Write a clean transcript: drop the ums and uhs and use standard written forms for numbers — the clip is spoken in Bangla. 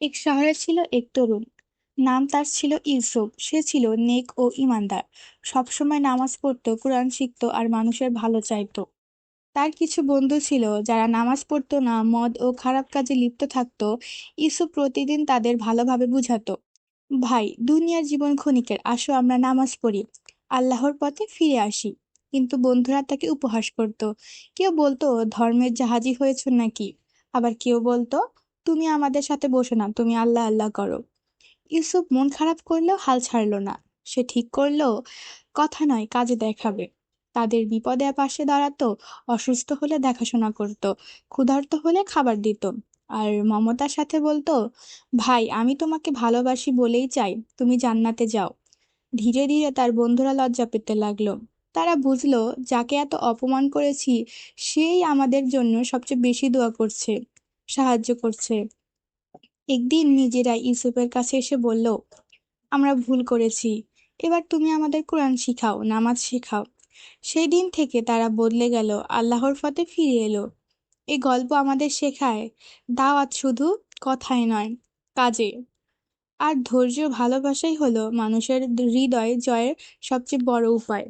এক শহরে ছিল এক তরুণ। নাম তার ছিল ইউসুফ। সে ছিল নেক ও ইমানদার। সবসময় নামাজ পড়তো, কোরআন শিখতো আর মানুষের ভালো চাইতো। তার কিছু বন্ধু ছিল যারা নামাজ পড়তো না, মদ ও খারাপ কাজে লিপ্ত থাকতো। ইউসুফ প্রতিদিন তাদের ভালোভাবে বুঝাতো, ভাই, দুনিয়ার জীবন ক্ষণিকের, আসো আমরা নামাজ পড়ি, আল্লাহর পথে ফিরে আসি। কিন্তু বন্ধুরা তাকে উপহাস করত। কেউ বলতো, ধর্মের জাহাজি হয়েছ নাকি? আবার কেউ বলতো, তুমি আমাদের সাথে বসো না, তুমি আল্লাহ আল্লাহ করো। ইউসুফ মন খারাপ করলেও হাল ছাড়লো না। সে ঠিক করলো, কথা নয় কাজে দেখাবে। তাদের বিপদে পাশে দাঁড়াতো, অসুস্থ হলে দেখাশোনা করত, ক্ষুধার্ত হলে খাবার দিত। আর মমতার সাথে বলতো, ভাই, আমি তোমাকে ভালোবাসি বলেই চাই তুমি জান্নাতে যাও। ধীরে ধীরে তার বন্ধুরা লজ্জা পেতে লাগলো। তারা বুঝলো, যাকে এত অপমান করেছি সেই আমাদের জন্য সবচেয়ে বেশি দোয়া করছে, সাহায্য করছে। একদিন নিজেরা ইউসুফের কাছে এসে বলল, আমরা ভুল করেছি, এবার তুমি আমাদের কোরআন শিখাও, নামাজ শেখাও। সেই দিন থেকে তারা বদলে গেল, আল্লাহর পথে ফিরে এলো। এই গল্প আমাদের শেখায়, দাওয়াত শুধু কথায় নয়, কাজে। আর ধৈর্য ভালোবাসাই হলো মানুষের হৃদয় জয়ের সবচেয়ে বড় উপায়।